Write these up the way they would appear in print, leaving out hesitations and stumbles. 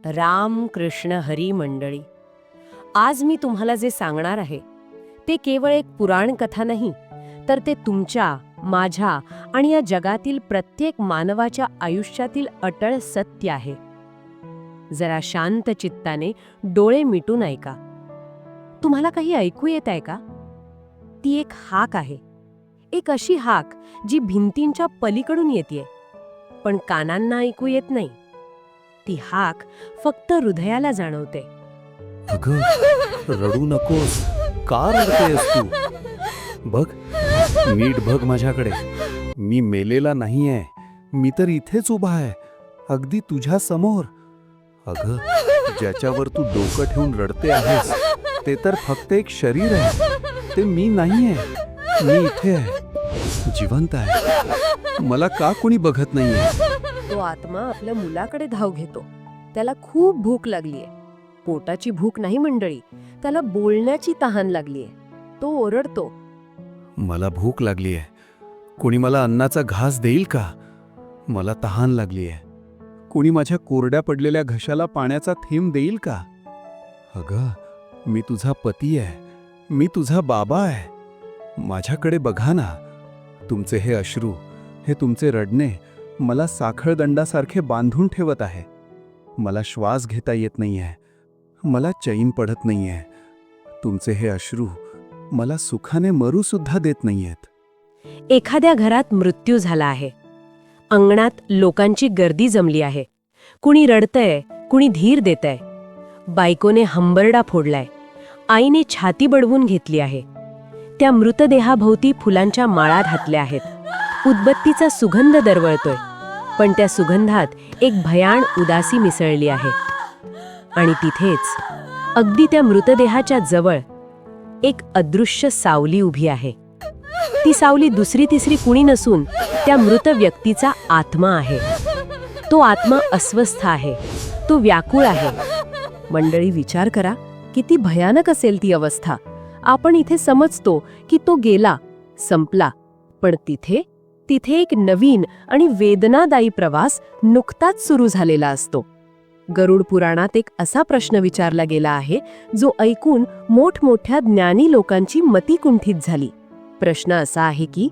राम कृष्ण हरी मंडळी. आज मी तुम्हाला जे सांगणार आहे ते केवळ एक पुराण कथा नाही, तर ते तुमच्या, माझ्या आणि या जगातील प्रत्येक मानवाच्या आयुष्यातील अटळ सत्य आहे. जरा शांत चित्ताने डोळे मिटून ऐका. तुम्हाला काही ऐकू येत आहे का? ती एक हाक आहे, एक अशी हाक जी भिंतींच्या पलीकडून येते, पण कानांना ऐकू येत नाही. ती हाक फक्त हृदयाला जाणवते. अगं, रडू नकोस. का रडतेस तू? बघ, नीट बघ माझ्याकडे. मी मेलेला नाहीये. मी तर इथेच उभा आहे, अगदी तुझ्या समोर. अगं, ज्याच्यावर तू डोकं ठेवून रडते आहेस ते तर फक्त एक शरीर आहे. ते मी नाहीये. मी इथे आहे, जिवंत आहे. मला का कोणी बघत नाहीये? तो आत्मा आपल्या मुलाकडे धाव घेतो. त्याला खूप भूक लागलीये. पोटाची भूक नाही मंडळी, त्याला बोलण्याची तहान लागलीये. तो ओरडतो, मला भूक लागलीये. कोणी मला अन्नाचा घास देईल का? मला तहान लागलीये. कोणी माझ्या कोरड्या पडलेल्या घशाला पाण्याचा थेंब देईल का? अगं, मी तुझा पती आहे. मी तुझा बाबा आहे. माझ्याकडे बघा ना. तुमचे हे अश्रू, हे तुमचे रडणे मला साखळदंडासारखे बांधून ठेवत आहे. मला श्वास घेता येत नाहीये. मला चैन पडत नाहीये. तुमचे हे अश्रू मला सुखाने मरू सुद्धा देत नाहीयेत. एखाद्या घरात मृत्यू झाला आहे. अंगणात लोकांची गर्दी जमली आहे. कुणी रडतंय, कुणी धीर देतंय. बायकोने हंबरडा फोडलाय. आईने छाती बडवून घेतली आहे. त्या मृतदेहाभोवती फुलांच्या माळा घातल्या आहेत. उदबत्तीचा सुगंध दरवळतोय, पण त्या सुगंधात एक भयाण उदासी मिसळली आहे. आणि तिथेच, अगदी त्या मृतदेहाच्या जवळ, एक अदृश्य सावली उभी आहे. ती सावली दुसरी तिसरी कुणी नसून त्या मृत व्यक्तीचा आत्मा आहे. तो आत्मा अस्वस्थ आहे. तो व्याकुळ आहे. मंडळी, विचार करा, किती भयानक असेल ती अवस्था. आपण इथे समजतो की तो गेला, संपला, पण तिथे एक नवीन आणि वेदनादायी प्रवास नुकताच सुरू झालेला असतो. गरुड पुराणात एक असा प्रश्न विचारला गेला आहे जो ऐकून मोठमोठ्या ज्ञानी लोकांची मती कुंठित झाली. प्रश्न असा आहे की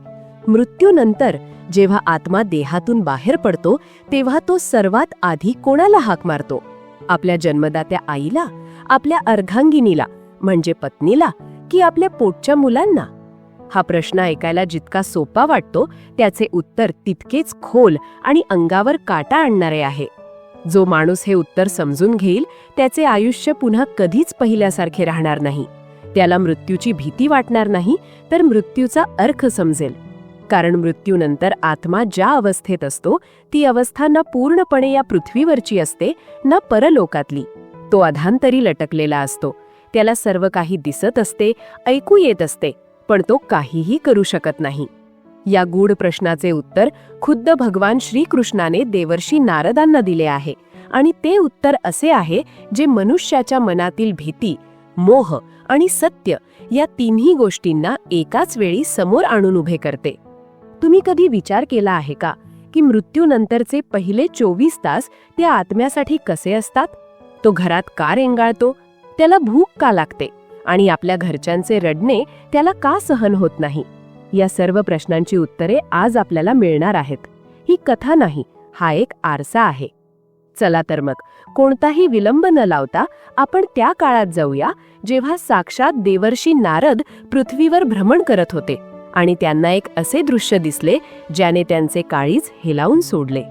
मृत्यूनंतर जेव्हा आत्मा देहातून बाहेर पडतो तेव्हा तो सर्वात आधी कोणाला हाक मारतो? आपल्या जन्मदात्या आईला, आपल्या अर्धांगिनीला म्हणजे पत्नीला, की आपल्या पोटच्या मुलांना? हा प्रश्न ऐकायला जितका सोपा वाटतो त्याचे उत्तर तितकेच खोल आणि अंगावर काटा आणणारे आहे. जो माणूस हे उत्तर समजून घेईल त्याचे आयुष्य पुन्हा कधीच पहिल्यासारखे राहणार नाही. त्याला मृत्यूची भीती वाटणार नाही, तर मृत्यूचा अर्थ समजेल. कारण मृत्यूनंतर आत्मा ज्या अवस्थेत असतो ती अवस्था ना पूर्णपणे या पृथ्वीवरची असते, ना परलोकातली. तो अधांतरी लटकलेला असतो. त्याला सर्व काही दिसत असते, ऐकू येत असते, पण तो काहीही करू शकत नाही. या गूढ प्रश्नाचे उत्तर खुद्द भगवान श्रीकृष्णाने देवर्षी नारदांना दिले आहे. आणि ते उत्तर असे आहे जे मनुष्याच्या मनातील भीती, मोह आणि सत्य या तिन्ही गोष्टींना एकाच वेळी समोर आणून उभे करते. तुम्ही कधी विचार केला आहे का की मृत्यूनंतरचे पहिले 24 तास त्या आत्म्यासाठी कसे असतात? तो घरात का रेंगाळतो? त्याला भूक का लागते? आणि आपल्या घरच्यांचे रडणे त्याला का सहन होत नाही? या सर्व प्रश्नांची उत्तरे आज आपल्याला मिळणार आहेत. ही कथा नाही, हा एक आरसा आहे. चला तर मग, कोणताही विलंब न लावता आपण त्या काळात जाऊया जेव्हा साक्षात देवर्षी नारद पृथ्वीवर भ्रमण करत होते आणि त्यांना एक असे दृश्य दिसले ज्याने त्यांचे काळीज हेलावून सोडले.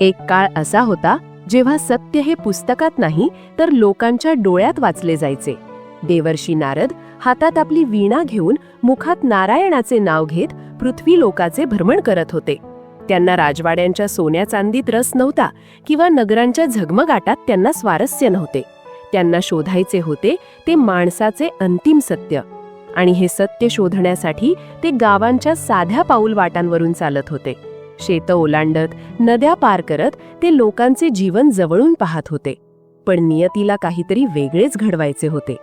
एक काळ असा होता जेव्हा सत्य हे पुस्तकात नाही तर लोकांच्या डोळ्यात वाचले जायचे. देवर्षी नारद हातात आपली वीणा घेऊन मुखात नारायणाचे नाव घेत पृथ्वी लोकाचे भ्रमण करत होते. त्यांना राजवाड्यांच्या सोन्या चांदीत रस नव्हता किंवा नगरांच्या झगमगाटात त्यांना स्वारस्य नव्हते. त्यांना शोधायचे होते ते माणसाचे अंतिम सत्य. आणि हे सत्य शोधण्यासाठी ते गावांच्या साध्या पाऊलवाटांवरून चालत होते. शेतं ओलांडत, नद्या पार करत ते लोकांचे जीवन जवळून पाहत होते. पण नियतीला काहीतरी वेगळेच घडवायचे होते.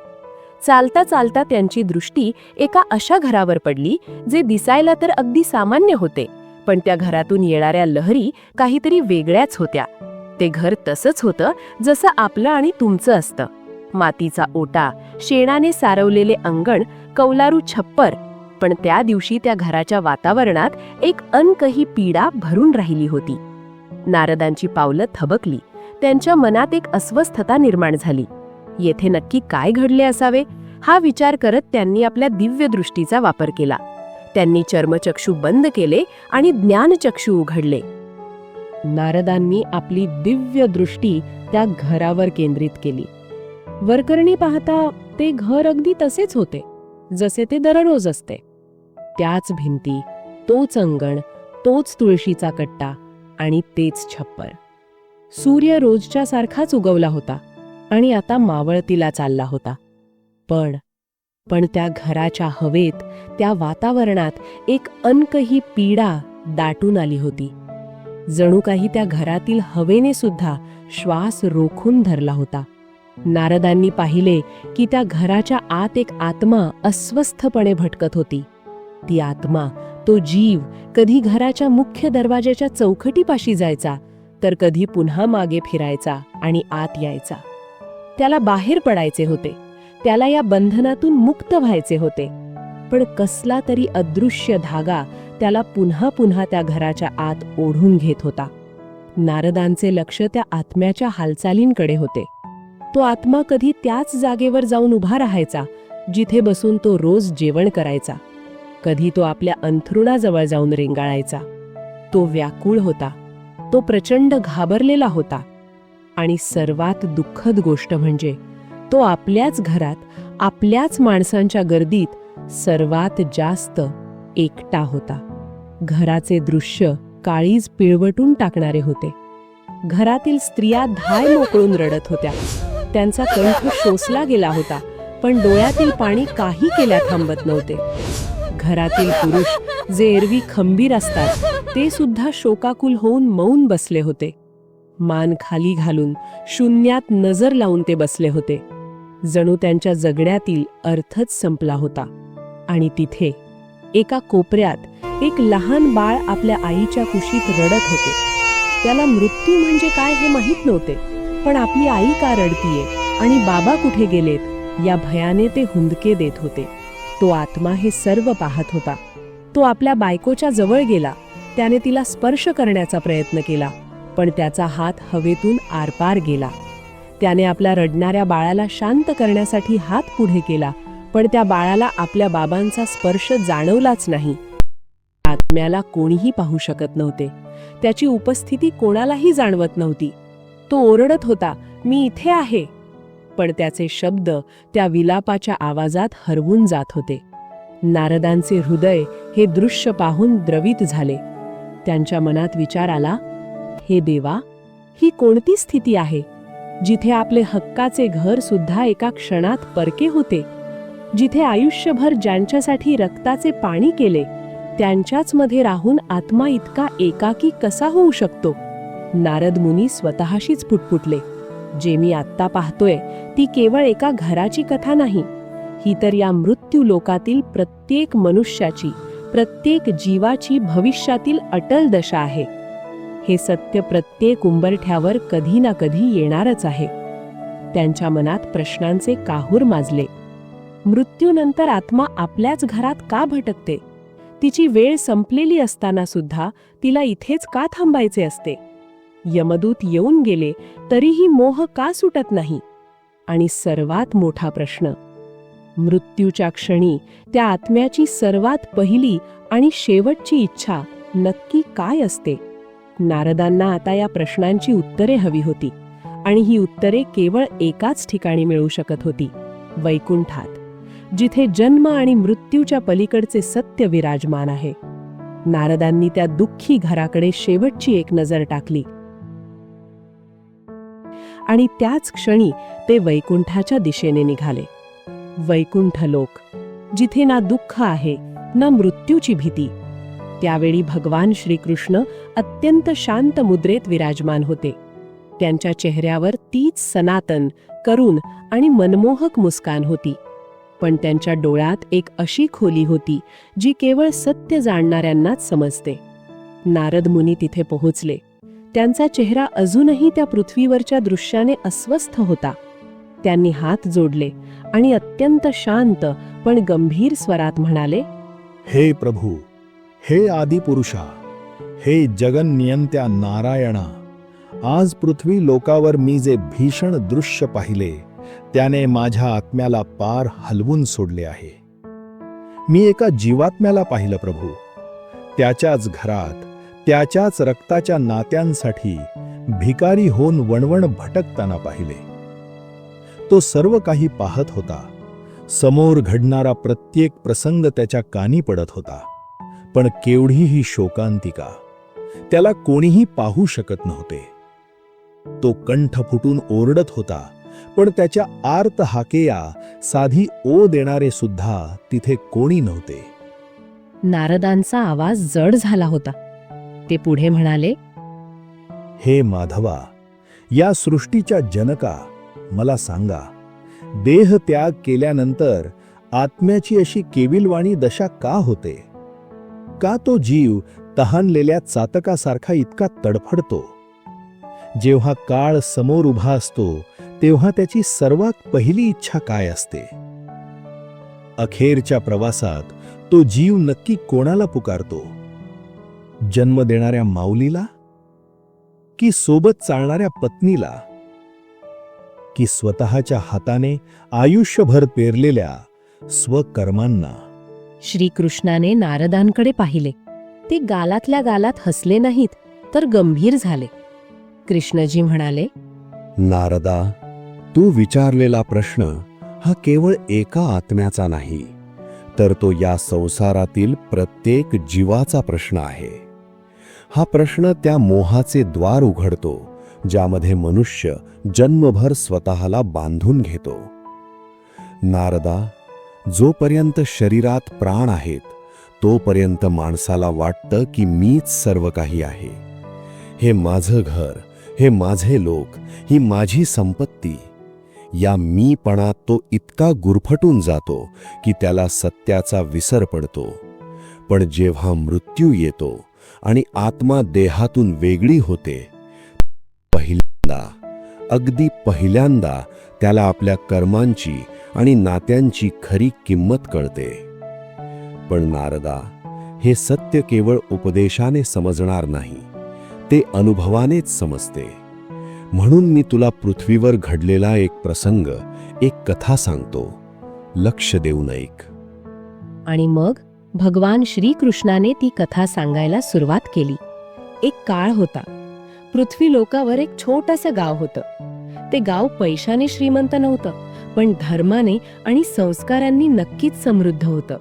चालता चालता त्यांची दृष्टी एका अशा घरावर पडली जे दिसायला तर अगदी सामान्य होते, पण त्या घरातून येणाऱ्या लहरी काहीतरी वेगळ्याच होत्या. ते घर तसंच होतं जसं आपलं आणि तुमचं असतं. मातीचा ओटा, शेणाने सारवलेले अंगण, कौलारू छप्पर. पण त्या दिवशी त्या घराच्या वातावरणात एक अनकही पीडा भरून राहिली होती. नारदांची पावलं थबकली. त्यांच्या मनात एक अस्वस्थता निर्माण झाली. येथे नक्की काय घडले असावे हा विचार करत त्यांनी आपल्या दिव्य दृष्टीचा वापर केला. त्यांनी चर्मचक्षु बंद केले आणि ज्ञानचक्षु उघडले. नारदांनी आपली दिव्य दृष्टी त्या घरावर केंद्रित केली. वरकरणी पाहता ते घर अगदी तसेच होते जसे ते दररोज असते. त्याच भिंती, तोच अंगण, तोच तुळशीचा कट्टा आणि तेच छप्पर. सूर्य रोजच्या सारखाच उगवला होता आणि आता मावळतीला चालला होता. पण त्या घराच्या हवेत, त्या वातावरणात एक अनकही पीडा दाटून आली होती. जणू काही त्या घरातील हवेने सुद्धा श्वास रोखून धरला होता. नारदांनी पाहिले की त्या घराच्या आत एक आत्मा अस्वस्थपणे भटकत होती. ती आत्मा, तो जीव कधी घराच्या मुख्य दरवाजाच्या चौकटीपाशी जायचा, तर कधी पुन्हा मागे फिरायचा आणि आत यायचा. त्याला बाहेर पडायचे होते. त्याला या बंधनातून मुक्त व्हायचे होते. पण कसला तरी अदृश्य धागा त्याला पुन्हा पुन्हा त्या घराच्या आत ओढून घेत होता. नारदांचे लक्ष त्या आत्म्याच्या हालचालींकडे होते. तो आत्मा कधी त्याच जागेवर जाऊन उभा राहायचा जिथे बसून तो रोज जेवण करायचा. कधी तो आपल्या अंथरुणाजवळ जाऊन रेंगाळायचा. तो व्याकुळ होता. तो प्रचंड घाबरलेला होता. आणि सर्वात दुःखद गोष्ट म्हणजे तो आपल्याच घरात, आपल्याच माणसांच्या गर्दीत सर्वात जास्त एकटा होता. घराचे दृश्य काळीज पिळवटून टाकणारे होते. घरातील स्त्रिया धाय मोकळून रडत होत्या. त्यांचा कंठ शोषला गेला होता, पण डोळ्यातील पाणी काही केल्या थांबत नव्हते. घरातील पुरुष जे एरवी खंबीर असतात ते सुद्धा शोकाकुल होऊन मौन बसले होते. मान खाली घालून शून्यात नजर लावून ते बसले होते. जणू त्यांच्या जगण्यातील अर्थच संपला होता. आणि तिथे एका कोपऱ्यात एक लहान बाळ आपल्या आईच्या कुशीत रडत होते. त्याला मृत्यू म्हणजे काय हे माहीत नव्हते, पण आपली आई का रडतीये आणि बाबा कुठे गेलेत या भयाने ते हुंदके देत होते. तो आत्मा हे सर्व पाहत होता. तो आपल्या बायकोच्या जवळ गेला. त्याने तिला स्पर्श करण्याचा प्रयत्न केला, पण त्याचा हात हवेतून आरपार गेला. त्याने आपल्या रडणाऱ्या बाळाला शांत करण्यासाठी हात पुढे केला, पण त्या बाळाला आपल्या बाबांचा स्पर्श जाणवलाच नाही. आत्म्याला कोणीही पाहू शकत नव्हते. त्याची उपस्थिती कोणालाही जाणवत नव्हती. तो ओरडत होता, मी इथे आहे. पण त्याचे शब्द त्या विलापाच्या आवाजात हरवून जात होते. नारदांचे हृदय हे दृश्य पाहून द्रवित झाले. त्यांच्या मनात विचार आला, हे देवा, ही कोणती स्थिती आहे जिथे आपले हक्काचे घर सुद्धा एका क्षणात परके होते, जिथे आयुष्यभर ज्यांच्यासाठी रक्ताचे पाणी केले त्यांच्याच मध्ये राहून आत्मा इतका एकाकी कसा होऊ शकतो. नारद मुनी स्वतःशीच पुटपुटले, जे मी आत्ता पाहतोय ती केवळ एका घराची कथा नाही. ही तर या मृत्यू लोकातील प्रत्येक मनुष्याची, प्रत्येक जीवाची भविष्यातील अटल दशा आहे. हे सत्य प्रत्येक उंबरठ्यावर कधी ना कधी येणारच आहे. त्यांच्या मनात प्रश्नांचे काहूर माजले. मृत्यूनंतर आत्मा आपल्याच घरात का भटकते? तिची वेळ संपलेली असताना सुद्धा तिला इथेच का थांबायचे असते? यमदूत येऊन गेले तरीही मोह का सुटत नाही? आणि सर्वात मोठा प्रश्न, मृत्यूच्या क्षणी त्या आत्म्याची सर्वात पहिली आणि शेवटची इच्छा नक्की काय असते? नारदांना आता या प्रश्नांची उत्तरे हवी होती. आणि ही उत्तरे केवळ एकाच ठिकाणी मिळू शकत होती, वैकुंठात, जिथे जन्म आणि मृत्यूच्या पलीकडचे सत्य विराजमान आहे. नारदांनी त्या दुःखी घराकडे शेवटची एक नजर टाकली आणि त्याच क्षणी ते वैकुंठाच्या दिशेने निघाले. वैकुंठ लोक, जिथे ना दुःख आहे ना मृत्यूची भीती. त्यावेळी भगवान श्रीकृष्ण अत्यंत शांत मुद्रेत विराजमान होते. त्यांच्या चेहऱ्यावर तीच सनातन, करुण आणि मनमोहक मुस्कान होती. पण त्यांच्या डोळ्यात एक अशी खोली होती जी केवळ सत्य जाणणाऱ्यांनाच समजते. नारद मुनी तिथे पोहोचले. त्यांचा चेहरा अजूनही त्या पृथ्वीवरच्या दृश्याने अस्वस्थ होता. त्यांनी हात जोडले आणि अत्यंत शांत पण गंभीर स्वरात म्हणाले, हे प्रभू, हे आदिपुरुषा, हे जगन्नियंत्या नारायणा, आज पृथ्वी लोकावर मी जे भीषण दृश्य पाहिले त्याने माझ्या आत्म्याला पार हलवून सोडले आहे. मी एका जीवात्म्याला पाहिलं प्रभू. त्याच्याच घरात त्याच्याच रक्ताच्या नात्यांसाठी भिकारी होऊन वणवण भटकताना पाहिले. तो सर्व काही पाहत होता. समोर घडणारा प्रत्येक प्रसंग त्याच्या कानी पडत होता. पण केवढीही शोकांतिका त्याला कोणीही पाहू शकत नव्हते. तो कंठ फुटून ओरडत होता, पण त्याच्या आर्त हाकेया साधी ओ देणारे सुद्धा तिथे कोणी नव्हते. नारदांचा आवाज जड झाला होता. ते पुढे म्हणाले, हे माधवा, या सृष्टीच्या जनका, मला सांगा, देह त्याग केल्यानंतर आत्म्याची अशी केविलवाणी दशा का होते? का तो जीव तहानलेल्या चातकासारखा इतका तडफडतो? जेव्हा काळ समोर उभा असतो तेव्हा त्याची सर्वात पहिली इच्छा काय असते? अखेरच्या प्रवासात तो जीव नक्की कोणाला पुकारतो? जन्म देणाऱ्या माऊलीला, की सोबत चालणाऱ्या पत्नीला, की स्वतःच्या हाताने आयुष्यभर पेरलेल्या स्वकर्मांना? श्रीकृष्णाने नारदांकडे पाहिले. ते गालातल्या गालात हसले नाहीत, तर गंभीर झाले. कृष्णजी म्हणाले, नारदा, तू विचारलेला प्रश्न हा केवळ एका आत्म्याचा नाही, तर तो या संसारातील प्रत्येक जीवाचा प्रश्न आहे. हा प्रश्न त्या मोहाचे द्वार उघडतो ज्यामध्ये मनुष्य जन्मभर स्वतःला बांधून घेतो. नारदा, जोपर्यंत शरीरात प्राण आहेत तोपर्यंत माणसाला वाटतं की मीच सर्व काही आहे. हे माझं घर, हे माझे लोक, ही माझी संपत्ती. या मीपणात तो इतका गुरफटून जातो की त्याला सत्याचा विसर पडतो. पण जेव्हा मृत्यू येतो आणि आत्मा देहातून वेगळी होते, अगदी पहिल्यांदा त्याला आपल्या कर्मांची आणि नात्यांची खरी किंमत कळते. पण नारदा, हे सत्य केवळ उपदेशाने समजणार नाही, ते अनुभवानेच समजते. म्हणून मी तुला पृथ्वीवर घडलेला एक प्रसंग, एक कथा सांगतो. लक्ष देऊन ऐक. आणि मग भगवान श्रीकृष्णाने ती कथा सांगायला सुरुवात केली. एक काळ होता. पृथ्वी लोकावर एक छोटंसं गाव होतं. ते गाव पैशाने श्रीमंत नव्हतं, पण धर्माने आणि संस्कारांनी नक्कीच समृद्ध होतं.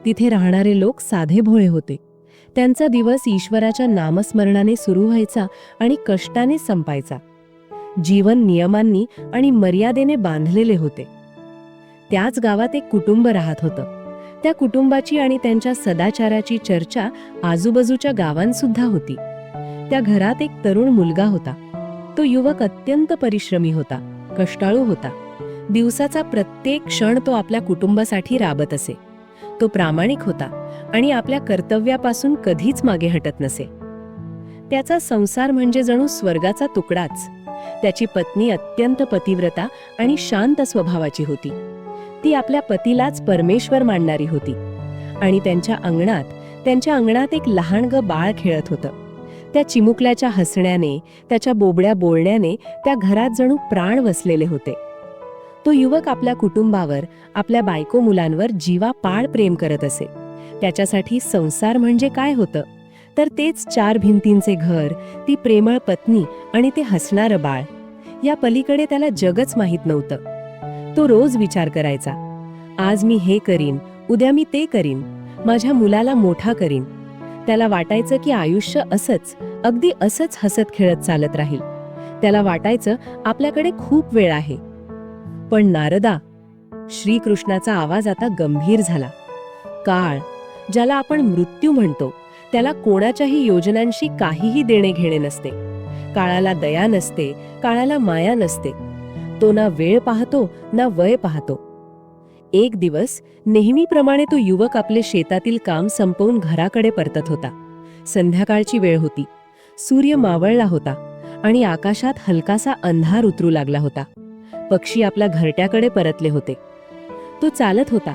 तिथे राहणारे लोक साधे भोळे होते. त्यांचा दिवस ईश्वराच्या नामस्मरणाने सुरू व्हायचा आणि कष्टाने संपायचा. जीवन नियमांनी आणि मर्यादेने बांधलेले होते. त्याच गावात एक कुटुंब राहत होतं. त्या कुटुंबाची आणि त्यांच्या सदाचाराची चर्चा आजूबाजूच्या गावांसुद्धा होती. त्या घरात एक तरुण मुलगा होता. तो युवक अत्यंत परिश्रमी होता, कष्टाळू होता. दिवसाचा प्रत्येक क्षण तो आपल्या कुटुंबासाठी राबत असे. तो प्रामाणिक होता आणि आपल्या कर्तव्यापासून कधीच मागे हटत नसे. त्याचा संसार म्हणजे जणू स्वर्गाचा तुकडाच. त्याची पत्नी अत्यंत पतिव्रता आणि शांत स्वभावाची होती. ती आपल्या पतीलाच परमेश्वर मानणारी होती. आणि त्यांच्या अंगणात एक लहानगं बाळ खेळत होतं. त्या चिमुकल्याच्या हसण्याने, त्याच्या बोबड्या बोलण्याने त्या घरात जणू प्राण वसलेले होते. तो युवक आपल्या कुटुंबावर, आपल्या बायको मुलांवर जीवापाड प्रेम करत असे. त्याच्यासाठी संसार म्हणजे काय होतं, तर तेच 4 भिंतींचे घर, ती प्रेमळ पत्नी आणि ते हसणारं बाळ. या पलीकडे त्याला जगच माहीत नव्हतं. तो रोज विचार करायचा, आज मी हे करीन, उद्या मी ते करीन, माझ्या मुलाला मोठा करीन. त्याला वाटायचं की आयुष्य असंच, अगदी असंच हसत खेळत चालत राहील. त्याला वाटायचं आपल्याकडे खूप वेळ आहे. पण नारदा, श्रीकृष्णाचा आवाज आता गंभीर झाला. काळ, ज्याला आपण मृत्यू म्हणतो, त्याला कोणाच्याही योजनांशी काहीही देणे घेणे नसते. काळाला दया नसते, काळाला माया नसते. तो ना वेळ पाहतो ना वय पाहतो. एक दिवस नेहमीप्रमाणे तो युवक आपले शेतातील काम संपवून घराकडे परतत होता. संध्याकाळची वेळ होती. सूर्य मावळला होता आणि आकाशात हलकासा अंधार उतरू लागला होता. पक्षी आपल्या घरट्याकडे परतले होते. तो चालत होता.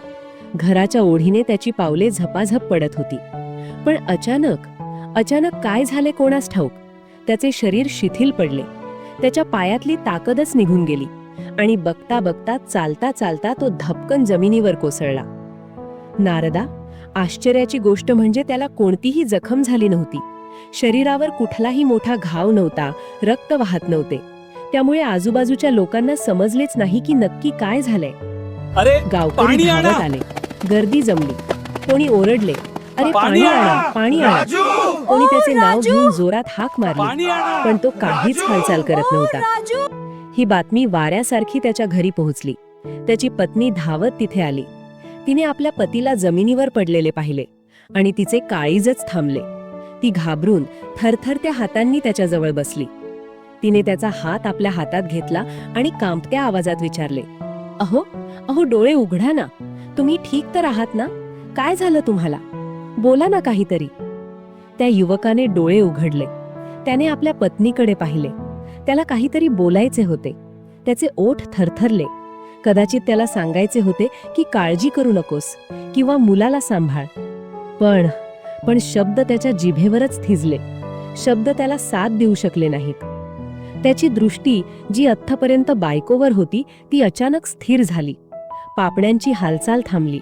घराच्या ओढीने त्याची पावले झपाझप पडत होती. पण अचानक काय झाले कोणास ठाऊक, त्याचे शरीर शिथिल पडले. त्याच्या पायातली ताकदच निघून गेली आणि बघता बघता चालता चालता तो धपकन जमिनीवर कोसळला. नारदा, आश्चर्याची गोष्ट म्हणजे त्याला कोणतीही जखम झाली नव्हती. शरीरावर कुठलाही मोठा घाव नव्हता, रक्त वाहत नव्हते. त्यामुळे आजूबाजूच्या लोकांना समजलेच नाही की नक्की काय झालंय. अरे गावकरी पाणी आणा! धावत आले. गर्दी जमली. कोणी ओरडले, अरे पाणी आणा, पाणी आणा. कोणी त्याचे नाव घेऊन जोरात हाक मारली, पण तो काहीच हालचाल करत नव्हता. ही बातमी वाऱ्यासारखी त्याच्या घरी पोहोचली. त्याची पत्नी धावत तिथे आली. तिने आपल्या पतीला जमिनीवर पडलेले पाहिले आणि तिचे काळीजच थांबले. ती घाबरून थरथरत्या हातांनी त्याच्याजवळ बसली. तिने त्याचा हात आपल्या हातात घेतला आणि कांपत्या आवाजात विचारले, अहो अहो, डोळे उघडा ना. तुम्ही ठीक तर आहात ना? काय झालं तुम्हाला? बोला ना काहीतरी. त्या युवकाने डोळे उघडले. त्याने आपल्या पत्नीकडे पाहिले. त्याला काहीतरी बोलायचे होते. त्याचे ओठ थरथरले. कदाचित त्याला सांगायचे होते की काळजी करू नकोस किंवा मुलाला सांभाळ. पण शब्द त्याच्या जिभेवरच थिजले. शब्द त्याला साथ देऊ शकले नाहीत. त्याची दृष्टी जी आत्तापर्यंत बायकोवर होती ती अचानक स्थिर झाली. पापण्यांची हालचाल थांबली.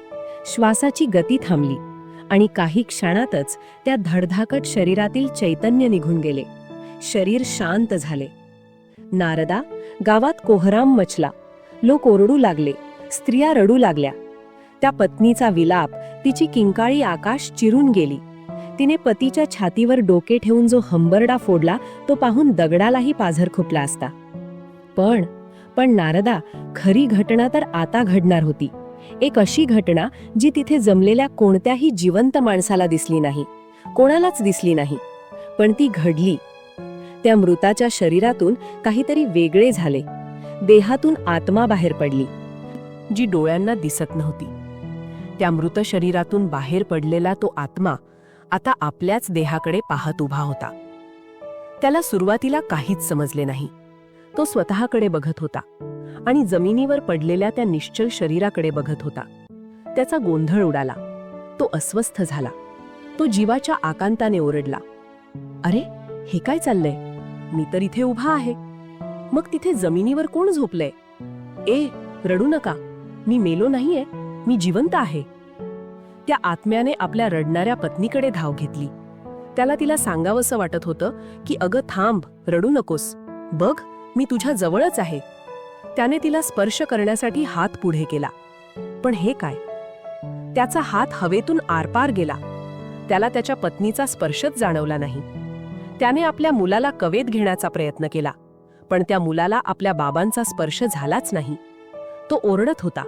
श्वासाची गती थांबली आणि काही क्षणातच त्या धडधाकट शरीरातील चैतन्य निघून गेले. शरीर शांत झाले. नारदा, गावात कोहराम मचला. लोक ओरडू लागले. स्त्रिया रडू लागल्या. त्या पत्नीचा विलाप, तिची किंकाळी आकाश चिरून गेली. तिने पतीच्या छातीवर डोके ठेवून जो हंबरडा फोडला तो पाहून दगडालाही पाझर खुपला असता. पण नारदा, खरी घटना तर आता घडणार होती. एक अशी घटना जी तिथे जमलेल्या कोणत्याही जिवंत माणसाला दिसली नाही, कोणालाच दिसली नाही. पण ती घडली. त्या मृताच्या शरीरातून काहीतरी वेगळे झाले. देहातून आत्मा बाहेर पडली, जी डोळ्यांना दिसत नव्हती. त्या मृत शरीरातून बाहेर पडलेला तो आत्मा आता आपल्याच देहाकडे पाहत उभा होता. त्याला सुरुवातीला काहीच समजले नाही. तो स्वतःकडे बघत होता आणि जमिनीवर पडलेल्या त्या निश्चल शरीराकडे बघत होता. त्याचा गोंधळ उडाला. तो अस्वस्थ झाला. तो जीवाच्या आकांताने ओरडला, अरे, हे काय चाललंय? मी तर इथे उभा आहे. मग तिथे जमिनीवर कोण झोपलंय? ए, रडू नका. मी मेलो नाहीये, मी जिवंत आहे. त्या आत्म्याने आपल्या रडणाऱ्या पत्नीकडे धाव घेतली. त्याला तिला सांगावंसं वाटत होतं की अगं थांब, रडू नकोस. बघ, मी तुझ्या जवळच आहे. त्याने तिला स्पर्श करण्यासाठी हात पुढे केला. पण हे काय? त्याचा हात हवेतून आरपार गेला. त्याला त्याच्या पत्नीचा स्पर्शच जाणवला नाही. त्याने आपल्या मुलाला कवेत घेण्याचा प्रयत्न केला, पण त्या मुलाला आपल्या बाबांचा स्पर्श झालाच नाही. तो ओरडत होता,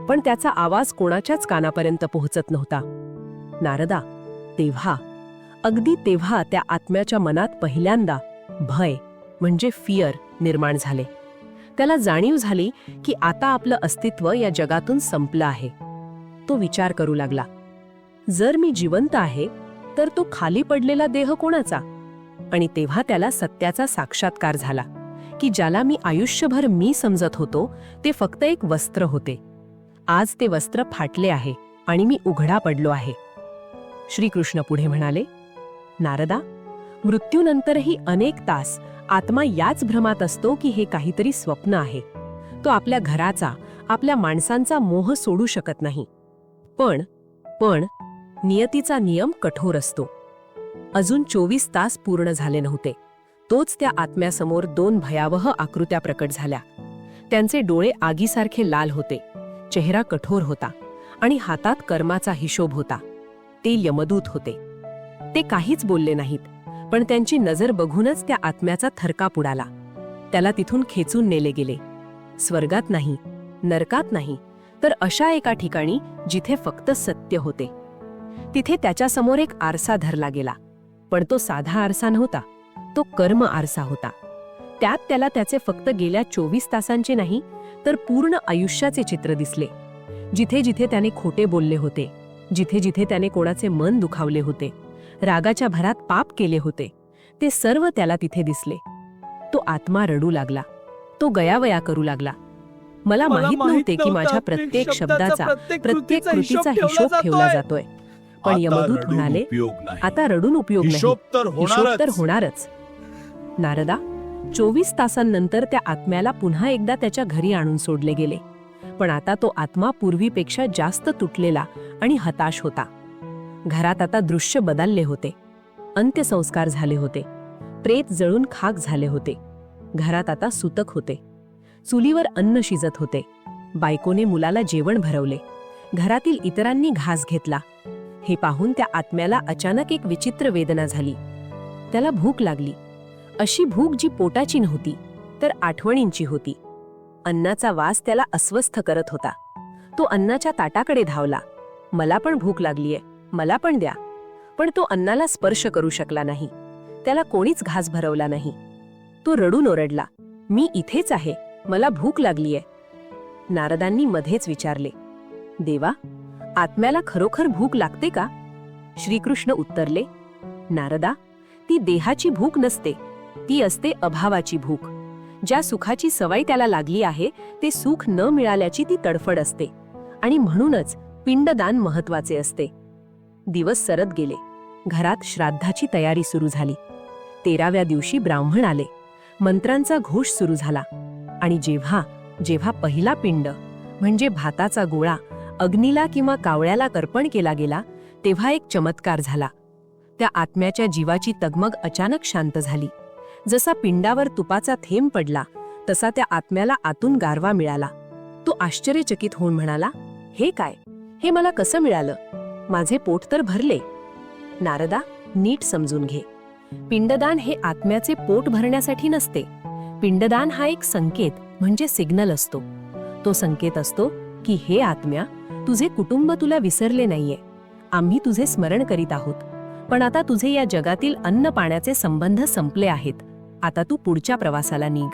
पण त्याचा आवाज कोणाच्याच कानापर्यंत पोहोचत नव्हता. नारदा, अगदी तेव्हा त्या आत्म्याच्या मनात पहिल्यांदा भय म्हणजे फियर निर्माण झाले. त्याला जाणीव झाली की आता आपलं अस्तित्व या जगातून संपलं आहे. तो विचार करू लागला, जर मी जिवंत आहे तर तो खाली पडलेला देह कोणाचा? आणि तेव्हा त्याला सत्याचा साक्षात्कार झाला की ज्याला मी आयुष्यभर मी समजत होतो ते फक्त एक वस्त्र होते. आज ते वस्त्र फाटले आहे आणि मी उघडा पडलो आहे. श्रीकृष्ण पुढे म्हणाले, नारदा, मृत्यूनंतरही अनेक तास आत्मा याच भ्रमात असतो की हे काहीतरी स्वप्न आहे. तो आपल्या घराचा, आपल्या माणसांचा मोह सोडू शकत नाही. पण नियतीचा नियम कठोर असतो. अजून 24 तास पूर्ण झाले नव्हते. तोच त्या आत्म्यासमोर 2 भयावह आकृत्या प्रकट झाल्या. त्यांचे डोळे आगीसारखे लाल होते, चेहरा कठोर होता आणि हातात कर्माचा हिशोब होता. ते यमदूत होते. ते काहीच बोलले नाहीत, पण त्यांची नजर बघूनच त्या आत्म्याचा थरकाप उडाला. त्याला तिथून खेचून नेले गेले. स्वर्गात नाही, नरकात नाही, तर अशा एका ठिकाणी जिथे फक्त सत्य होते. तिथे त्याच्यासमोर एक आरसा धरला गेला, पण तो साधा आरसा नव्हता. तो कर्म आरसा होता. त्यात त्याला त्याचे फक्त गेल्या 24 तासांचे नाही तर पूर्ण आयुष्याचे चित्र दिसले. जिथे जिथे त्याने खोटे बोलले होते, जिथे जिथे त्याने कोणाचे मन दुखावले होते, रागाच्या भरात पाप केले होते, ते सर्व त्याला तिथे दिसले. तो आत्मा रडू लागला. तो गयावया करू लागला. मला माहित नव्हते की माझ्या प्रत्येक शब्दाचा, प्रत्येक कृतीचा हिशोब ठेवला जातोय. पण यमदूत म्हणाले, आता रडून उपयोग नाही, हिशोब तर होणारच. नारदा, 24 तासांनंतर त्या आत्म्याला पुन्हा एकदा त्याच्या घरी आणून सोडले गेले. पण आता तो आत्मा पूर्वीपेक्षा जास्त तुटलेला आणि हताश होता. घरात आता दृश्य बदलले होते. अंत्यसंस्कार झाले होते. प्रेत जळून खाक झाले होते. घरात आता सुतक होते. चुलीवर अन्न शिजत होते. बायकोने मुलाला जेवण भरवले. घरातील इतरांनी घास घेतला. हे पाहून त्या आत्म्याला अचानक एक विचित्र वेदना झाली. त्याला भूक लागली. अशी भूक जी पोटाची नव्हती, तर आठवणींची होती. अन्नाचा वास त्याला अस्वस्थ करत होता. तो अन्नाच्या ताटाकडे धावला. मला पण भूक लागलीये, मला पण द्या. पण तो अन्नाला स्पर्श करू शकला नाही. त्याला कोणीच घास भरवला नाही. तो रडून ओरडला, मी इथेच आहे, मला भूक लागलीये. नारदांनी मध्येच विचारले, देवा, आत्म्याला खरोखर भूक लागते का? श्रीकृष्ण उत्तरले, नारदा, ती देहाची भूक नसते, ती असते अभावाची भूक. ज्या सुखाची सवय त्याला लागली आहे ते सुख न मिळाल्याची ती तडफड असते. आणि म्हणूनच पिंडदान महत्वाचे असते. दिवस सरत गेले. घरात श्राद्धाची तयारी सुरू झाली. 13व्या दिवशी ब्राह्मण आले. मंत्रांचा घोष सुरू झाला. आणि जेव्हा जेव्हा पहिला पिंड म्हणजे भाताचा गोळा अग्नीला किंवा कावळ्याला अर्पण केला गेला, तेव्हा एक चमत्कार झाला. त्या आत्म्याच्या जीवाची तगमग अचानक शांत झाली. जसा पिंडावर तुपाचा थेंब पडला, तसा त्या आत्म्याला आतून गारवा मिळाला. तो आश्चर्यचकित होऊन म्हणाला, हे काय? हे मला कसं मिळालं? माझे पोट तर भरले. नारदा, नीट समजून घे. पिंडदान हे आत्म्याचे पोट भरण्यासाठी नसते. पिंडदान हा एक संकेत म्हणजे सिग्नल असतो. तो संकेत असतो की हे आत्म्या, तुझे कुटुंब तुला विसरले नाहीये. आम्ही तुझे स्मरण करीत आहोत. पण आता तुझे या जगातील अन्न पाण्याचे संबंध संपले आहेत. आता तू पुढच्या प्रवासाला निघ.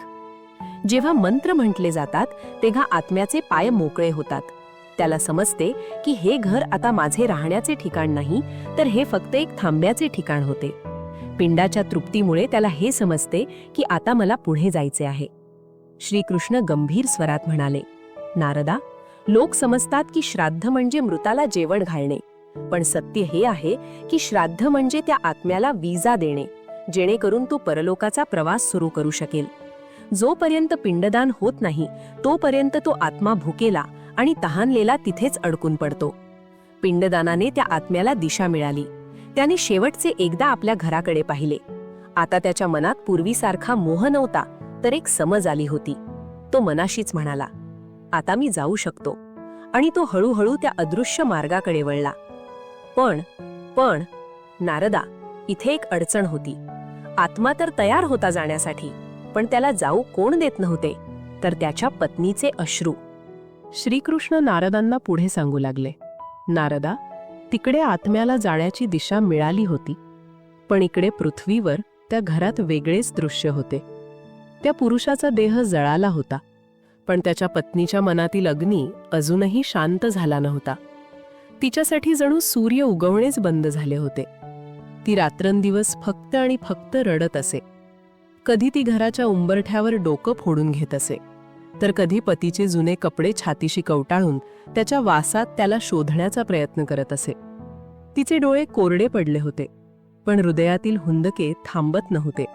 जेव्हा मंत्र म्हटले जातात तेव्हा आत्म्याचे पाय मोकळे होतात. त्याला समजते की हे घर आता माझे राहण्याचे ठिकाण नाही, तर हे फक्त एक थांब्याचे ठिकाण होते. पिंडाच्या तृप्तीमुळे त्याला हे समजते की आता मला पुढे जायचे आहे. श्रीकृष्ण गंभीर स्वरात म्हणाले, नारदा, लोक समजतात की श्राद्ध म्हणजे मृताला जेवण घालणे. पण सत्य हे आहे की श्राद्ध म्हणजे त्या आत्म्याला विजा देणे, जेणेकरून तो परलोकाचा प्रवास सुरू करू शकेल. जोपर्यंत पिंडदान होत नाही तोपर्यंत तो आत्मा भुकेला आणि तहानलेला तिथेच अडकून पडतो. पिंडदानाने त्या आत्म्याला दिशा मिळाली. त्याने शेवटचे एकदा आपल्या घराकडे पाहिले. आता त्याच्या मनात पूर्वीसारखा मोह नव्हता, तर एक समज आली होती. तो मनाशीच म्हणाला, आता मी जाऊ शकतो. आणि तो हळूहळू त्या अदृश्य मार्गाकडे वळला. पण नारदा, इथे एक अडचण होती. आत्मा तर तयार होता जाण्यासाठी, पण त्याला जाऊ कोण देत नव्हते, तर त्याच्या पत्नीचे अश्रू. श्रीकृष्ण नारदांना पुढे सांगू लागले, नारदा, तिकडे आत्म्याला जाण्याची दिशा मिळाली होती, पण इकडे पृथ्वीवर त्या घरात वेगळेच दृश्य होते. त्या पुरुषाचा देह जळाला होता, पण त्याच्या पत्नीच्या मनातील अग्नी अजूनही शांत झाला नव्हता. तिच्यासाठी जणू सूर्य उगवणेच बंद झाले होते. ती रात्रंदिवस फक्त आणि फक्त रडत असे. कधी ती घराच्या उंबरठ्यावर डोकं फोडून घेत असे, तर कधी पतीचे जुने कपडे छातीशी कवटाळून त्याच्या वासात त्याला शोधण्याचा प्रयत्न करत असे. तिचे डोळे कोरडे पडले होते, पण हृदयातील हुंदके थांबत नव्हते.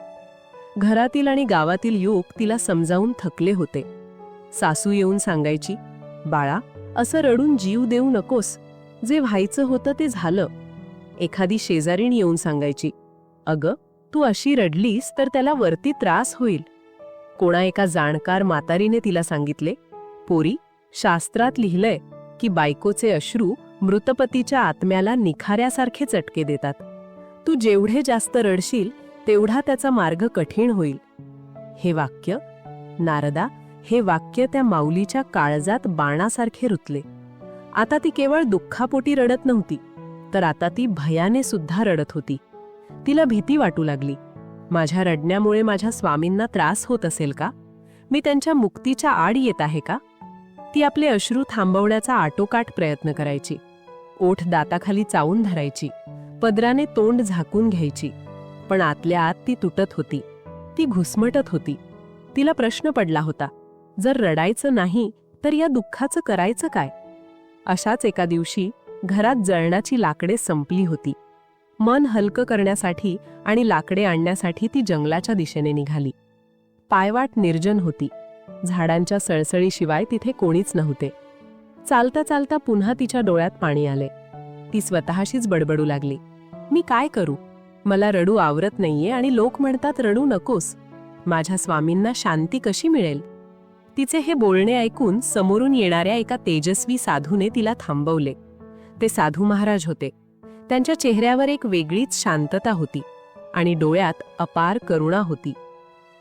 घरातील आणि गावातील युवक तिला समजावून थकले होते. सासू येऊन सांगायची, बाळा, असं रडून जीव देऊ नकोस, जे व्हायचं होतं ते झालं. एखादी शेजारीण येऊन सांगायची, अगं, तू अशी रडलीस तर त्याला वरती त्रास होईल. कोणा एका जाणकार म्हातारीने तिला सांगितले, पोरी, शास्त्रात लिहिलंय की बायकोचे अश्रू मृतपतीच्या आत्म्याला निखाऱ्यासारखे चटके देतात. तू जेवढे जास्त रडशील तेवढा त्याचा मार्ग कठीण होईल. हे वाक्य, नारदा, हे वाक्य त्या माऊलीच्या काळजात बाणासारखे रुतले. आता ती केवळ दुःखापोटी रडत नव्हती, तर आता ती भयाने सुद्धा रडत होती. तिला भीती वाटू लागली. माझ्या रडण्यामुळे माझ्या स्वामींना त्रास होत असेल का? मी त्यांच्या मुक्तीच्या आड येत आहे का? ती आपले अश्रू थांबवण्याचा आटोकाट प्रयत्न करायची. ओठ दाताखाली चावून धरायची. पदराने तोंड झाकून घ्यायची. पण आतल्या आत ती तुटत होती, ती घुसमटत होती. तिला प्रश्न पडला होता, जर रडायचं नाही तर या दुःखाचं करायचं काय? अशाच एका दिवशी घरात जळणाची लाकडे संपली होती. मन हलकं करण्यासाठी आणि लाकडे आणण्यासाठी ती जंगलाच्या दिशेने निघाली. पायवाट निर्जन होती. झाडांच्या सळसळीशिवाय तिथे कोणीच नव्हते. चालता चालता पुन्हा तिच्या डोळ्यात पाणी आले. ती स्वतःशीच बडबडू लागली, मी काय करू? मला रडू आवरत नाहीये आणि लोक म्हणतात रडू नकोस. माझ्या स्वामींना शांती कशी मिळेल? तिचे हे बोलणे ऐकून समोरून येणाऱ्या एका तेजस्वी साधूने तिला थांबवले. ते साधू महाराज होते. त्यांच्या चेहऱ्यावर एक वेगळीच शांतता होती आणि डोळ्यात अपार करुणा होती.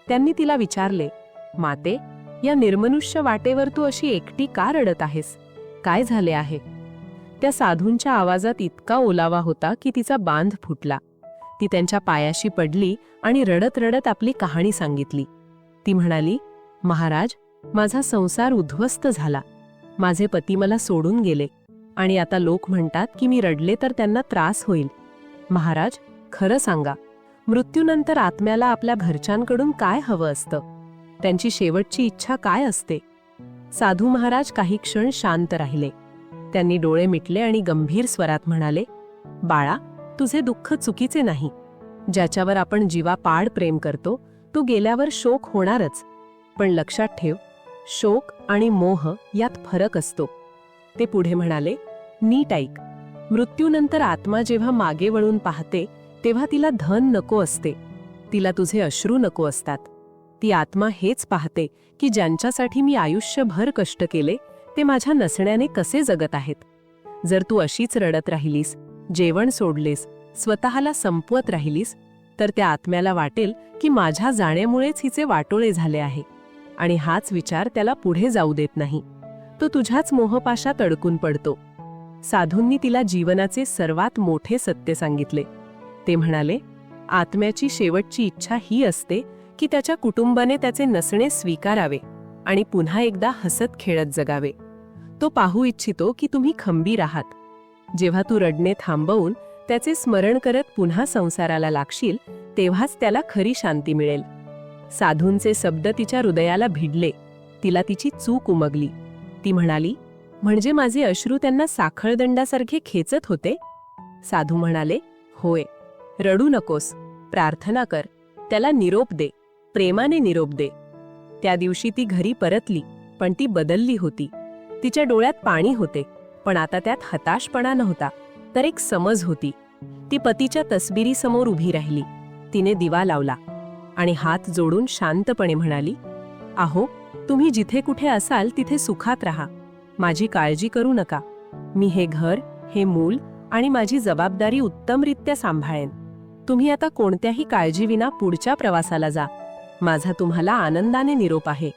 त्यांनी तिला विचारले, माते, या निर्मनुष्य वाटेवर तू अशी एकटी का रडत आहेस? काय झाले आहे? त्या साधूंच्या आवाजात इतका ओलावा होता की तिचा बांध फुटला. ती त्यांच्या पायाशी पडली आणि रडत रडत आपली कहाणी सांगितली. ती म्हणाली, महाराज, माझा संसार उद्ध्वस्त झाला. माझे पती मला सोडून गेले आणि आता लोक म्हणतात की मी रडले तर त्यांना त्रास होईल. महाराज, खरं सांगा, मृत्यूनंतर आत्म्याला आपल्या घरच्यांकडून काय हवं असतं? त्यांची शेवटची इच्छा काय असते? साधू महाराज काही क्षण शांत राहिले. त्यांनी डोळे मिटले आणि गंभीर स्वरात म्हणाले, बाळा, तुझे दुःख चुकीचे नाही. ज्याच्यावर आपण जीवापाड प्रेम करतो तो गेल्यावर शोक होणारच. पण लक्षात ठेव, शोक आणि मोह यात फरक असतो. ते पुढे म्हणाले, नीट ऐक. मृत्यूनंतर आत्मा जेव्हा मागे वळून पाहते तेव्हा तिला धन नको असते, तिला तुझे अश्रू नको असतात. ती आत्मा हेच पाहते की ज्यांच्यासाठी मी आयुष्यभर कष्ट केले ते माझ्या नसण्याने कसे जगत आहेत. जर तू अशीच रडत राहिलीस, जेवण सोडलेस, स्वतःला संपवत राहिलीस, तर त्या आत्म्याला वाटेल की माझ्या जाण्यामुळेच हिचे वाटोळे झाले आहे आणि हाच विचार त्याला पुढे जाऊ देत नाही. तो तुझ्याच मोहपाशात अडकून पडतो. साधूंनी तिला जीवनाचे सर्वात मोठे सत्य सांगितले. ते म्हणाले, आत्म्याची शेवटची इच्छा ही असते की त्याच्या कुटुंबाने त्याचे नसणे स्वीकारावे आणि पुन्हा एकदा हसत खेळत जगावे. तो पाहू इच्छितो की तुम्ही खंबीर आहात. जेव्हा तू रडणे थांबवून त्याचे स्मरण करत पुन्हा संसाराला लागशील तेव्हाच त्याला खरी शांती मिळेल. साधूंचे शब्द तिच्या हृदयाला भिडले. तिला तिची चूक उमगली. ती म्हणाली, म्हणजे माझे अश्रू त्यांना साखळदंडासारखे खेचत होते? साधू म्हणाले, होय. रडू नकोस, प्रार्थना कर, त्याला निरोप दे, प्रेमाने निरोप दे. त्या दिवशी ती घरी परतली, पण ती बदलली होती. तिच्या डोळ्यात पाणी होते, पण आता त्यात हताशपणा नव्हता, तर एक समज होती. ती पतीच्या तसबिरीसमोर उभी राहिली. तिने दिवा लावला आणि हात जोडून शांतपणे म्हणाली, आहो, तुम्ही जिथे कुठे असाल तिथे सुखात राहा. माझी काळजी करू नका. मी हे घर, हे मूल आणि माझी जबाबदारी उत्तमरित्या सांभाळेन. तुम्ही आता कोणत्याही काळजीविना पुढच्या प्रवासाला जा. माझा तुम्हाला आनंदाने निरोप आहे.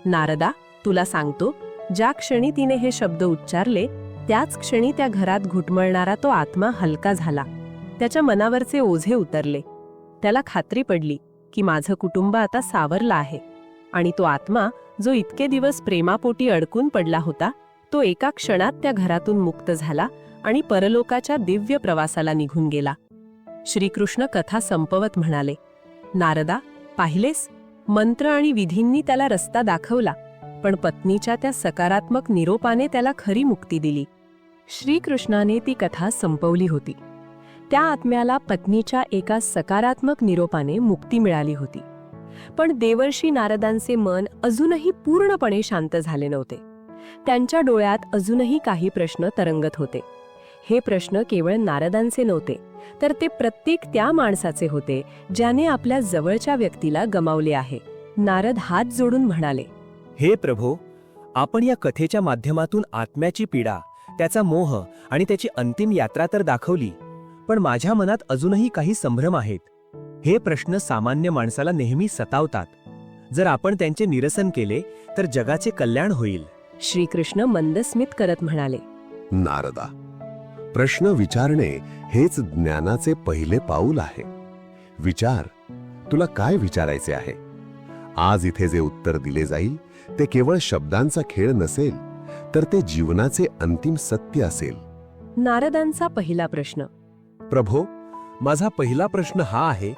नारदा, तुला सांगतो, ज्या क्षणी तिने हे शब्द उच्चारले त्याच क्षणी त्या घरात घुटमळणारा तो आत्मा हलका झाला. त्याच्या मनावरचे ओझे उतरले. त्याला खात्री पडली की माझं कुटुंब आता सावरलं आहे आणि तो आत्मा जो इतके दिवस प्रेमापोटी अडकून पडला होता तो एका क्षणात त्या घरातून मुक्त झाला आणि परलोकाच्या दिव्य प्रवासाला निघून गेला. श्रीकृष्ण कथा संपवत म्हणाले, नारदा, पाहिलेस, मंत्र आणि विधींनी त्याला रस्ता दाखवला, पण पत्नीच्या त्या सकारात्मक निरोपाने त्याला खरी मुक्ती दिली. श्रीकृष्णाने ती कथा संपवली होती. त्या आत्म्याला पत्नीच्या एका सकारात्मक निरोपाने मुक्ती मिळाली होती. पण देवर्षी नारदांचे मन अजूनही पूर्णपणे शांत झाले नव्हते. त्यांच्या डोळ्यात अजूनही काही प्रश्न तरंगत होते. हे प्रश्न केवळ नारदांचे नव्हते, तर ते प्रत्येक त्या माणसाचे होते ज्याने आपल्या जवळच्या व्यक्तीला गमावले आहे. नारद हात जोडून म्हणाले, हे प्रभो, आपण या कथेच्या माध्यमातून आत्म्याची पीडा, त्याचा मोह आणि त्याची अंतिम यात्रा तर दाखवली, पण माझ्या मनात अजूनही काही संभ्रम आहेत. हे प्रश्न सामान्य माणसाला नेहमी सतावतात. जर आपण त्यांचे निरसन केले तर जगाचे कल्याण होईल. श्रीकृष्ण मंदस्मित करत म्हणाले, नारदा, प्रश्न विचारणे हेच ज्ञानाचे पहिले पाऊल आहे. विचार, तुला काय विचारायचे आहे? आज इथे जे उत्तर दिले जाईल ते केवळ शब्दांचा खेळ नसेल, तर ते जीवनाचे अंतिम सत्य असेल. नारदांचा पहिला प्रश्न, प्रभो, माझा पहिला प्रश्न हा आहे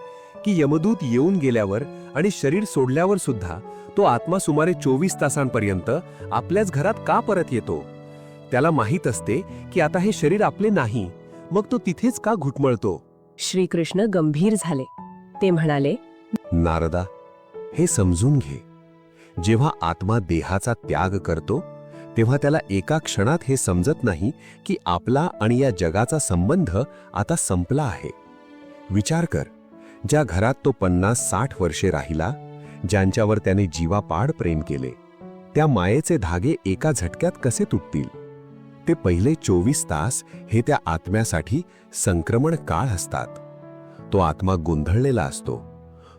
की यमदूत येऊन गेल्यावर आणि शरीर सोडल्यावर सुद्धा तो आत्मा सुमारे 24 तासांपर्यंत आपल्याच घरात का परत येतो? त्याला माहीत असते की आता हे शरीर आपले नाही, मग तो तिथेच का घुटमळतो? श्रीकृष्ण गंभीर झाले. ते म्हणाले, नारदा, हे समजून घे. जेव्हा आत्मा देहाचा त्याग करतो तेव्हा त्याला एका क्षणात हे समजत नाही की आपला आणि या जगाचा संबंध आता संपला आहे. विचार कर, ज्या घरात तो 50-60 वर्षे राहिला, ज्यांच्यावर त्याने जीवापाड प्रेम केले, त्या मायेचे धागे एका झटक्यात कसे तुटतील? ते पहिले 24 तास हे त्या आत्म्यासाठी संक्रमण काळ असतात. तो आत्मा गोंधळलेला असतो.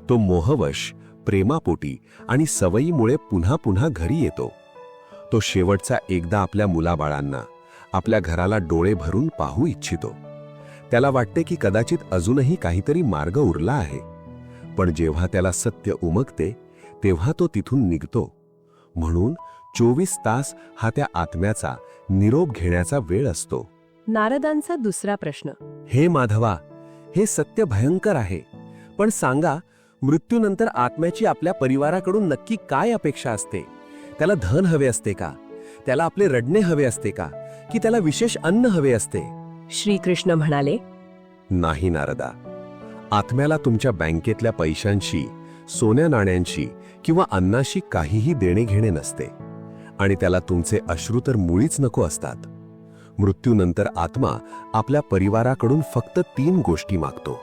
तो मोहवश, प्रेमापोटी आणि सवयीमुळे पुन्हा पुन्हा घरी येतो. तो शेवटचा एकदा आपल्या मुलाबाळांना, आपल्या घराला डोळे भरून पाहू इच्छितो. त्याला वाटते की कदाचित अजूनही काहीतरी मार्ग उरला आहे. पण जेव्हा त्याला सत्य उमगते तेव्हा तो तिथून निघतो. म्हणून 24 तास हा त्या आत्म्याचा निरोप घेण्याचा वेळ असतो. नारदांचा दुसरा प्रश्न. हे माधवा, हे सत्य भयंकर आहे, पण सांगा, मृत्यूनंतर आत्म्याची आपल्या परिवाराकडून नक्की काय अपेक्षा असते? त्याला धन हवे असते का? त्याला आपले रडणे हवे असते का? की त्याला विशेष अन्न हवे असते? श्रीकृष्ण म्हणाले, नाही नारदा, आत्म्याला तुमच्या बँकेतल्या पैशांशी, सोन्या नाण्यांशी किंवा अन्नाशी काहीही देणे घेणे नसते. आणि त्याला तुमचे अश्रू तर मुळीच नको असतात. मृत्यूनंतर आत्मा आपल्या परिवाराकडून फक्त 3 गोष्टी मागतो.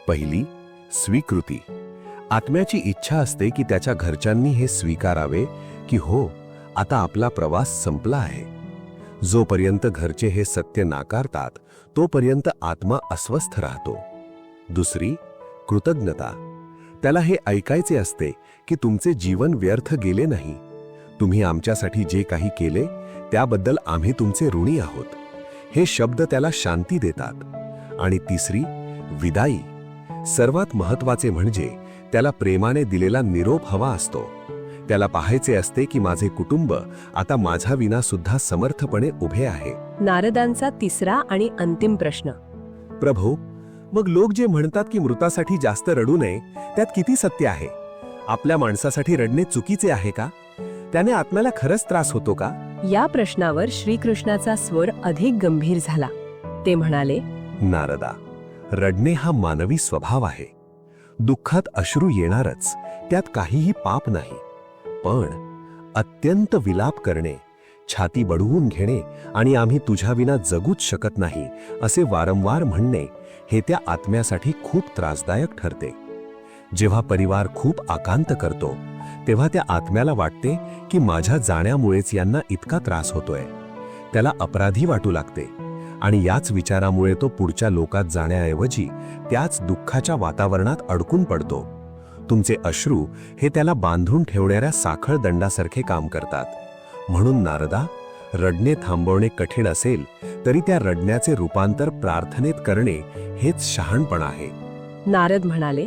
पहिली, स्वीकृती. आत्म्याची इच्छा असते की त्याच्या घरच्यांनी हे स्वीकारावे की हो, आता आपला प्रवास संपला आहे. जोपर्यंत घरचे हे सत्य नाकारतात तोपर्यंत आत्मा अस्वस्थ राहतो. दुसरी, कृतज्ञता. त्याला हे ऐकायचे असते की तुमचे जीवन व्यर्थ गेले नाही. तुम्ही आमच्यासाठी जे काही केले त्याबद्दल आम्ही तुमचे ऋणी आहोत. हे शब्द त्याला शांती देतात. आणि तिसरी, विदाई. सर्वात महत्त्वाचे म्हणजे त्याला प्रेमाने दिलेला निरोप हवा असतो. त्याला पाहायचे असते की माझे कुटुंब आता माझ्या विना सुद्धा समर्थपणे उभे आहे. नारदांचा तिसरा आणि अंतिम प्रश्न. प्रभू, मग लोक जे म्हणतात की मृतासाठी जास्त रडू नये, त्यात किती सत्य आहे? आपल्या माणसासाठी रडणे चुकीचे आहे का? त्याने आत्म्याला खरंच त्रास होतो का? या प्रश्नावर श्रीकृष्णाचा स्वर अधिक गंभीर झाला. ते म्हणाले, नारदा, रडणे हा मानवी स्वभाव आहे. दुःखात अश्रू येणारच, त्यात काहीही पाप नाही. पण अत्यंत विलाप करणे, छाती बडवून घेणे आणि आम्ही तुझ्याविना जगूच शकत नाही असे वारंवार म्हणणे, हे त्या आत्म्यासाठी खूप त्रासदायक ठरते. जेव्हा परिवार खूप आकांत करतो तेव्हा त्या आत्म्याला वाटते की माझ्या जाण्यामुळेच यांना इतका त्रास होतोय. त्याला अपराधी वाटू लागते आणि याच विचारामुळे तो पुढच्या लोकात जाण्याऐवजी त्याच दुःखाच्या वातावरणात अडकून पडतो. तुमचे अश्रू हे त्याला बांधून ठेवणाऱ्या साखळ दंडासारखे काम करतात. म्हणून नारदा, रडणे थांबवणे कठीण असेल तरी त्या रडण्याचे रूपांतर प्रार्थनेत करणे हेच शहाणपण आहे. नारद म्हणाले,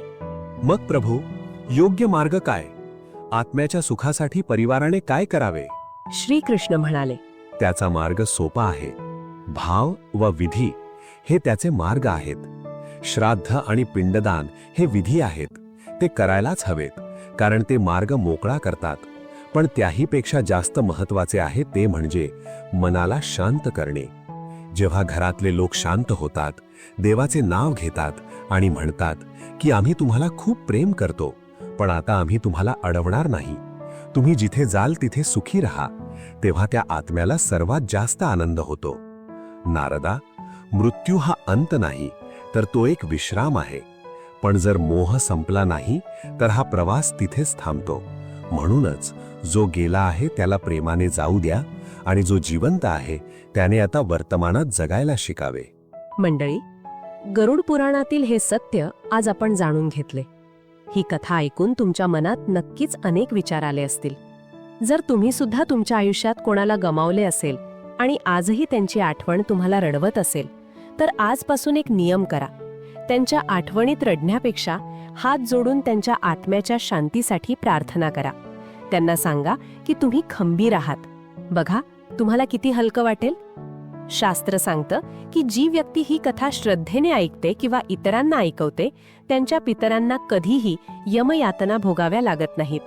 मग प्रभू, योग्य मार्ग काय? आत्म्याच्या सुखासाठी परिवाराने काय करावे? श्रीकृष्ण म्हणाले, त्याचा मार्ग सोपा आहे. भाव व विधी हे त्याचे मार्ग आहेत. श्राद्ध आणि पिंडदान हे विधी आहेत. ते करायलाच हवेत, कारण ते मार्ग मोकळा करतात. पण त्याहीपेक्षा जास्त महत्त्वाचे आहे ते म्हणजे मनाला शांत करणे. जेव्हा घरातले लोक शांत होतात, देवाचे नाव घेतात आणि म्हणतात की आम्ही तुम्हाला खूप प्रेम करतो, पण आता आम्ही तुम्हाला अडवणार नाही, तुम्ही जिथे जाल तिथे सुखी राहा, तेव्हा त्या आत्म्याला सर्वात जास्त आनंद होतो. नारदा, मृत्यू हा अंत नाही, तर तो एक विश्राम आहे. पण जर मोह संपला नाही तर हा प्रवास तिथेच थांबतो. म्हणूनच जो गेला आहे त्याला प्रेमाने जाऊ द्या आणि जो जिवंत आहे त्याने आता वर्तमानात जगायला शिकावे. मंडळी, गरुड पुराणातील हे सत्य आज आपण जाणून घेतले. ही कथा ऐकून तुमच्या मनात नक्कीच अनेक विचार आले असतील. जर तुम्ही सुद्धा तुमच्या आयुष्यात कोणाला गमावले असेल आणि आजही त्यांची आठवण तुम्हाला रडवत असेल, तर आजपासून एक नियम करा. त्यांच्या आठवणीत रडण्यापेक्षा हात जोडून त्यांच्या आत्म्याच्या शांतीसाठी प्रार्थना करा. त्यांना सांगा की तुम्ही खंबीर आहात. बघा, तुम्हाला किती हलकं वाटेल. शास्त्र सांगतं की जी व्यक्ती ही कथा श्रद्धेने ऐकते किंवा इतरांना ऐकवते त्यांच्या पितरांना कधीही यमयातना भोगाव्या लागत नाहीत.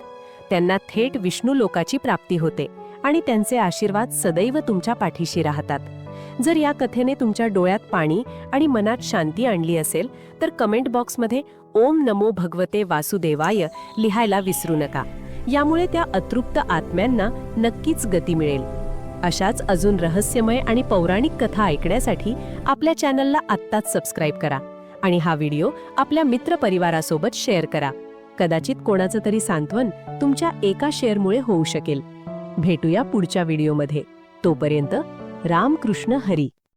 त्यांना थेट विष्णू लोकाची प्राप्ती होते आणि त्यांचे आशीर्वाद सदैव तुमच्या पाठीशी राहतात. जर या कथेने तुमच्या डोळ्यात पाणी आणि मनात शांती आणली असेल तर कमेंट बॉक्समध्ये ओम नमो भगवते वासुदेवाय लिहायला विसरू नका. यामुळे त्या अतृप्त आत्म्यांना नक्कीच गती मिळेल. अशाच अजून रहस्यमय आणि पौराणिक कथा ऐकण्यासाठी आपल्या चॅनलला आत्ताच सबस्क्राईब करा आणि हा व्हिडिओ आपल्या मित्रपरिवारासोबत शेअर करा. कदाचित कोणाचं तरी सांत्वन तुमच्या एका शेअरमुळे होऊ शकेल. भेटूया पुढच्या व्हिडिओमध्ये. तोपर्यंत रामकृष्ण हरी.